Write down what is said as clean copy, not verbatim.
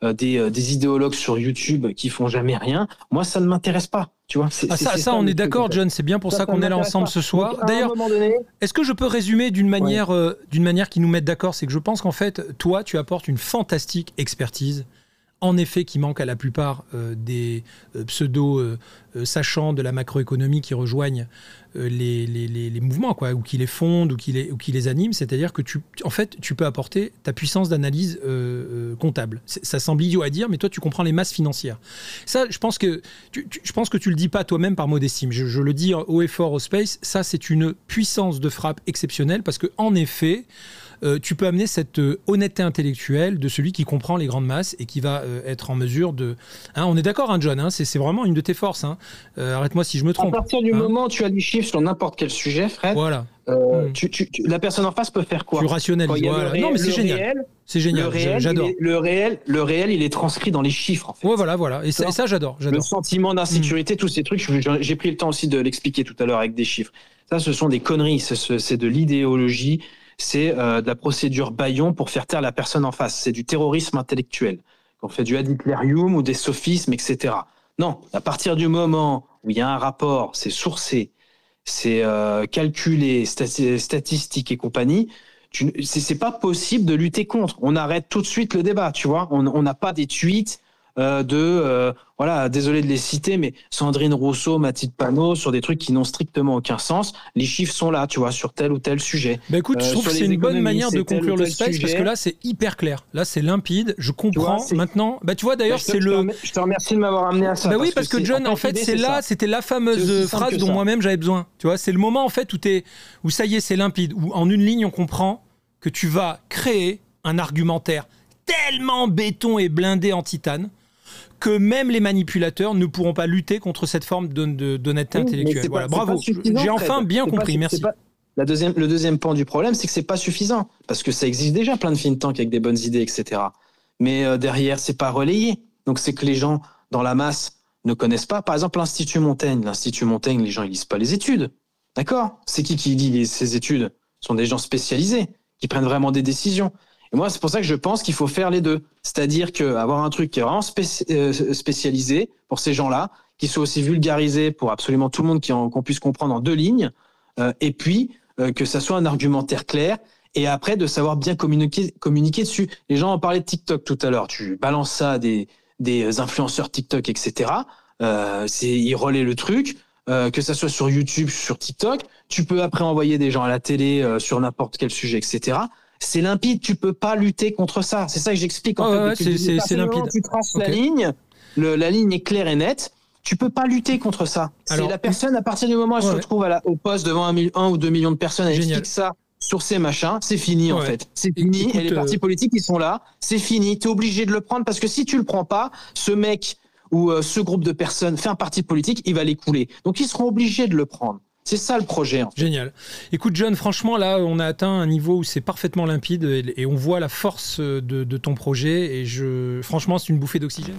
des idéologues sur YouTube qui font jamais rien. Moi, ça ne m'intéresse pas. Tu vois, ça, on est d'accord, John. C'est bien pour ça qu'on est là ensemble ce soir. D'ailleurs, est-ce que je peux résumer d'une manière qui nous mette d'accord? C'est que je pense qu'en fait, toi, tu apportes une fantastique expertise, en effet, qui manque à la plupart des pseudo-sachants de la macroéconomie qui rejoignent les mouvements, quoi, ou qui les fondent, ou qui les animent. C'est-à-dire que tu peux apporter ta puissance d'analyse comptable. Ça semble idiot à dire, mais toi, tu comprends les masses financières. Ça, je pense que tu le dis pas toi-même par modestie. Je le dis haut et fort au Space. Ça, c'est une puissance de frappe exceptionnelle parce que, en effet, tu peux amener cette honnêteté intellectuelle de celui qui comprend les grandes masses et qui va être en mesure de... on est d'accord, hein, John, hein, c'est vraiment une de tes forces. Hein. Arrête-moi si je me trompe. À partir du moment où tu as du chiffre sur n'importe quel sujet, Fred, voilà. La personne en face peut faire quoi? Tu rationalises. Voilà. Non, mais c'est génial. C'est génial, j'adore. Le réel, il est transcrit dans les chiffres, en fait. Ouais, voilà. Et ça, j'adore. Le sentiment d'insécurité, tous ces trucs, j'ai pris le temps aussi de l'expliquer tout à l'heure avec des chiffres. Ça, ce sont des conneries, c'est de l'idéologie. C'est de la procédure bâillon pour faire taire la personne en face. C'est du terrorisme intellectuel. On fait du ad literium ou des sophismes, etc. Non, à partir du moment où il y a un rapport, c'est sourcé, c'est calculé, statistique et compagnie, c'est pas possible de lutter contre. On arrête tout de suite le débat, tu vois. On n'a pas des tweets voilà, désolé de les citer, mais Sandrine Rousseau, Mathilde Panot, sur des trucs qui n'ont strictement aucun sens. Les chiffres sont là, tu vois, sur tel ou tel sujet. Bah écoute, je trouve que c'est une bonne manière de conclure le Space, parce que là, c'est hyper clair. Là, c'est limpide. Je comprends maintenant. Bah, tu vois, d'ailleurs, je te remercie de m'avoir amené à ça. Bah oui, parce que John, en fait, c'est là, c'était la fameuse phrase dont moi-même j'avais besoin. Tu vois, c'est le moment, en fait, où ça y est, c'est limpide, où en une ligne, on comprend que tu vas créer un argumentaire tellement béton et blindé en titane que même les manipulateurs ne pourront pas lutter contre cette forme d'honnêteté intellectuelle. Voilà, bravo. J'ai enfin bien compris, merci. Le deuxième pan du problème, c'est que c'est pas suffisant, parce que ça existe déjà plein de think tanks avec des bonnes idées, etc. Mais derrière, c'est pas relayé. Donc c'est que les gens dans la masse ne connaissent pas. Par exemple, l'Institut Montaigne, les gens ils lisent pas les études. D'accord? C'est qui lit ces études? Ce sont des gens spécialisés qui prennent vraiment des décisions. Et moi, c'est pour ça que je pense qu'il faut faire les deux. C'est-à-dire qu'avoir un truc qui est vraiment spécialisé pour ces gens-là, qui soit aussi vulgarisé pour absolument tout le monde, qu'on puisse comprendre en deux lignes, et puis que ça soit un argumentaire clair, et après de savoir bien communiquer dessus. Les gens en parlaient de TikTok tout à l'heure. Tu balances ça à des influenceurs TikTok, etc. Ils relaient le truc. Que ça soit sur YouTube, sur TikTok, tu peux après envoyer des gens à la télé sur n'importe quel sujet, etc. C'est limpide, tu peux pas lutter contre ça. C'est ça que j'explique. C'est limpide. Tu traces la ligne, la ligne est claire et nette. Tu peux pas lutter contre ça. C'est la personne, à partir du moment où elle se retrouve au poste devant 1 ou 2 millions de personnes, elle explique ça sur ces machins, c'est fini en fait. C'est fini. Écoute, et les partis politiques, ils sont là. C'est fini. T'es obligé de le prendre parce que si tu le prends pas, ce mec ou ce groupe de personnes fait un parti politique, il va l'écouler. Donc ils seront obligés de le prendre. C'est ça le projet. En fait. Génial. Écoute John, franchement là on a atteint un niveau où c'est parfaitement limpide et on voit la force de ton projet et franchement c'est une bouffée d'oxygène.